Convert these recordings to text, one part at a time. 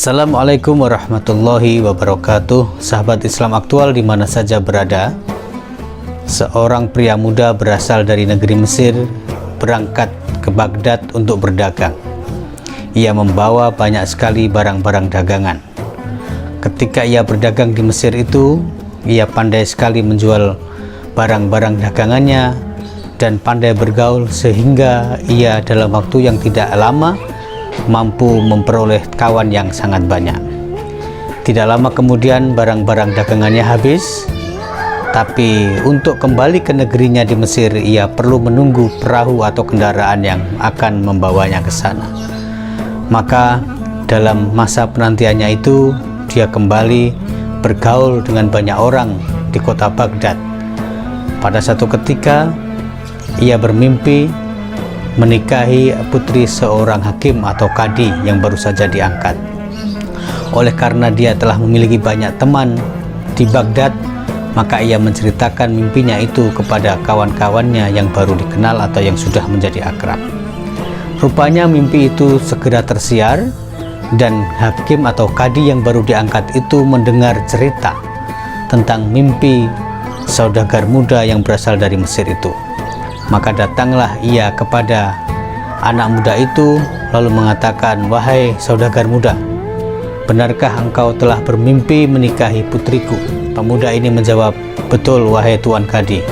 Assalamualaikum warahmatullahi wabarakatuh. Sahabat Islam aktual di mana saja berada, seorang pria muda berasal dari negeri Mesir berangkat ke Baghdad untuk berdagang. Ia membawa banyak sekali barang-barang dagangan. Ketika ia berdagang di Mesir itu, ia pandai sekali menjual barang-barang dagangannya dan pandai bergaul sehingga ia dalam waktu yang tidak lama mampu memperoleh kawan yang sangat banyak. Tidak lama kemudian barang-barang dagangannya habis, tapi untuk kembali ke negerinya di Mesir ia perlu menunggu perahu atau kendaraan yang akan membawanya ke sana. Maka dalam masa penantiannya itu dia kembali bergaul dengan banyak orang di kota Baghdad. Pada satu ketika ia bermimpi menikahi putri seorang hakim atau kadi yang baru saja diangkat. Oleh karena dia telah memiliki banyak teman di Baghdad, maka ia menceritakan mimpinya itu kepada kawan-kawannya yang baru dikenal atau yang sudah menjadi akrab. Rupanya mimpi itu segera tersiar dan hakim atau kadi yang baru diangkat itu mendengar cerita tentang mimpi saudagar muda yang berasal dari Mesir itu. Maka datanglah ia kepada anak muda itu lalu mengatakan, "Wahai saudagar muda, benarkah engkau telah bermimpi menikahi putriku?" Pemuda ini menjawab, "Betul wahai Tuan Kadi.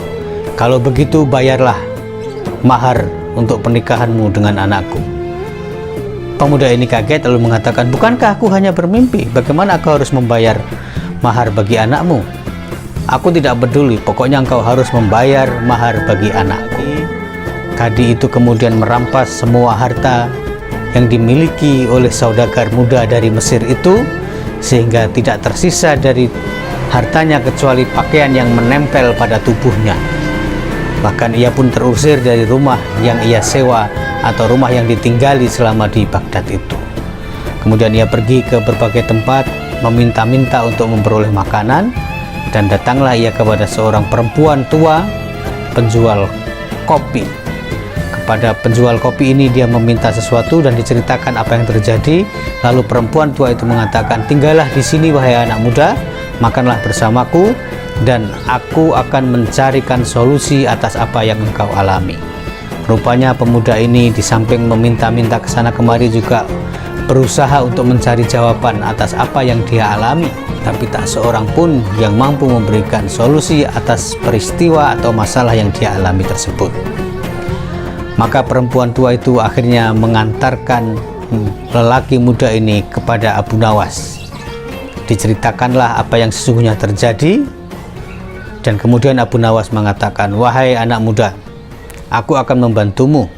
Kalau begitu bayarlah mahar untuk pernikahanmu dengan anakku." Pemuda ini kaget lalu mengatakan, "Bukankah aku hanya bermimpi? Bagaimana aku harus membayar mahar bagi anakmu?" "Aku tidak peduli, pokoknya engkau harus membayar mahar bagi anakku." Kadi itu kemudian merampas semua harta yang dimiliki oleh saudagar muda dari Mesir itu, sehingga tidak tersisa dari hartanya kecuali pakaian yang menempel pada tubuhnya. Bahkan ia pun terusir dari rumah yang ia sewa atau rumah yang ditinggali selama di Baghdad itu. Kemudian ia pergi ke berbagai tempat meminta-minta untuk memperoleh makanan, dan datanglah ia kepada seorang perempuan tua penjual kopi. Kepada penjual kopi ini dia meminta sesuatu dan diceritakan apa yang terjadi. Lalu perempuan tua itu mengatakan, "Tinggallah di sini wahai anak muda, makanlah bersamaku dan aku akan mencarikan solusi atas apa yang engkau alami." Rupanya pemuda ini di samping meminta-minta ke sana kemari juga berusaha untuk mencari jawaban atas apa yang dia alami, tapi tak seorang pun yang mampu memberikan solusi atas peristiwa atau masalah yang dia alami tersebut. Maka perempuan tua itu akhirnya mengantarkan lelaki muda ini kepada Abu Nawas. Diceritakanlah apa yang sesungguhnya terjadi, dan kemudian Abu Nawas mengatakan, "Wahai anak muda, aku akan membantumu,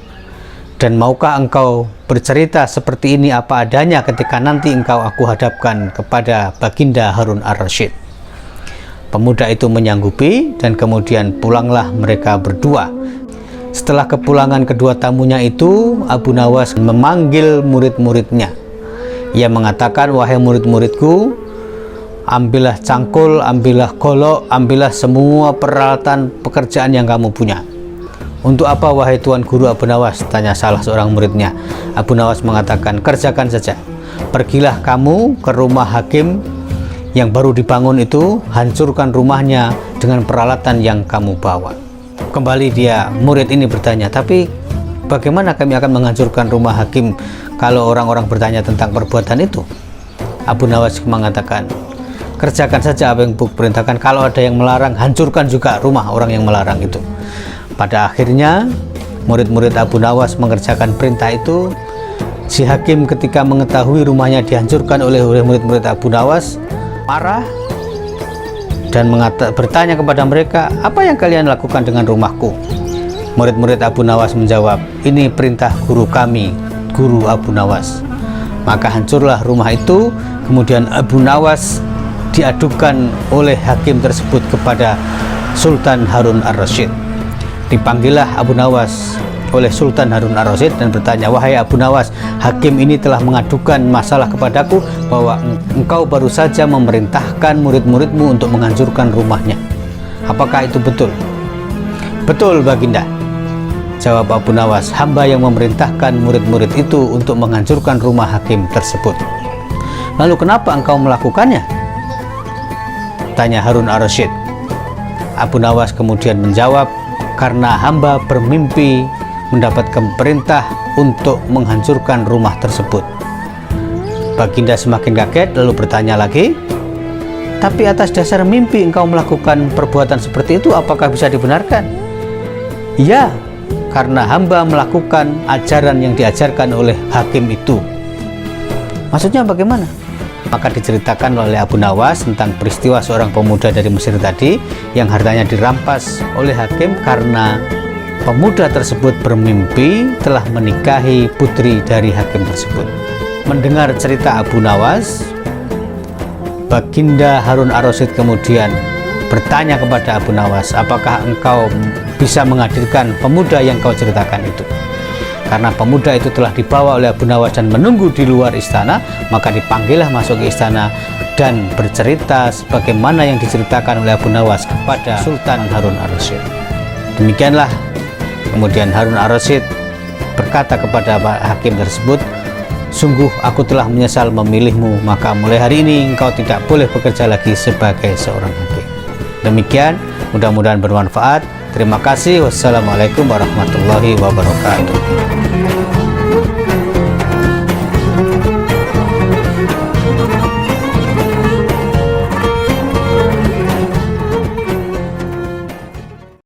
dan maukah engkau bercerita seperti ini apa adanya ketika nanti engkau aku hadapkan kepada Baginda Harun ar-Rasyid?" Pemuda itu menyanggupi, dan kemudian pulanglah mereka berdua. Setelah kepulangan kedua tamunya itu, Abu Nawas memanggil murid-muridnya. Ia mengatakan, "Wahai murid-muridku, ambillah cangkul, ambillah golok, ambillah semua peralatan pekerjaan yang kamu punya." "Untuk apa wahai Tuan Guru Abu Nawas?" tanya salah seorang muridnya. Abu Nawas mengatakan, "Kerjakan saja. Pergilah kamu ke rumah hakim yang baru dibangun itu, hancurkan rumahnya dengan peralatan yang kamu bawa." Kembali murid ini bertanya, "Tapi bagaimana kami akan menghancurkan rumah hakim kalau orang-orang bertanya tentang perbuatan itu?" Abu Nawas mengatakan, "Kerjakan saja apa yang perintahkan. Kalau ada yang melarang, hancurkan juga rumah orang yang melarang itu." Pada akhirnya murid-murid Abu Nawas mengerjakan perintah itu. Si hakim ketika mengetahui rumahnya dihancurkan oleh murid-murid Abu Nawas marah dan bertanya kepada mereka, "Apa yang kalian lakukan dengan rumahku?" Murid-murid Abu Nawas menjawab, "Ini perintah guru kami, Guru Abu Nawas." Maka hancurlah rumah itu. Kemudian Abu Nawas diadukan oleh hakim tersebut kepada Sultan Harun ar-Rasyid. Dipanggillah Abu Nawas oleh Sultan Harun ar-Rasyid dan bertanya, "Wahai Abu Nawas, hakim ini telah mengadukan masalah kepadaku bahwa engkau baru saja memerintahkan murid-muridmu untuk menghancurkan rumahnya. Apakah itu betul?" "Betul Baginda," jawab Abu Nawas, "hamba yang memerintahkan murid-murid itu untuk menghancurkan rumah hakim tersebut." Lalu kenapa engkau melakukannya? Tanya Harun ar-Rasyid. Abu Nawas kemudian menjawab, karena hamba bermimpi mendapatkan perintah untuk menghancurkan rumah tersebut. Baginda semakin kaget lalu bertanya lagi, tapi atas dasar mimpi engkau melakukan perbuatan seperti itu, apakah bisa dibenarkan? Ya, karena hamba melakukan ajaran yang diajarkan oleh hakim itu. Maksudnya bagaimana? Maka diceritakan oleh Abu Nawas tentang peristiwa seorang pemuda dari Mesir tadi yang hartanya dirampas oleh hakim karena pemuda tersebut bermimpi telah menikahi putri dari hakim tersebut. Mendengar cerita Abu Nawas, Baginda Harun ar-Rasyid kemudian bertanya kepada Abu Nawas, apakah engkau bisa menghadirkan pemuda yang kau ceritakan itu? Karena pemuda itu telah dibawa oleh Abu Nawas dan menunggu di luar istana, maka dipanggillah masuk ke istana dan bercerita sebagaimana yang diceritakan oleh Abu Nawas kepada Sultan Harun ar-Rasyid. Demikianlah kemudian Harun ar-Rasyid berkata kepada hakim tersebut, sungguh aku telah menyesal memilihmu, maka mulai hari ini engkau tidak boleh bekerja lagi sebagai seorang hakim. Demikian, mudah-mudahan bermanfaat. Terima kasih. Wassalamualaikum warahmatullahi wabarakatuh.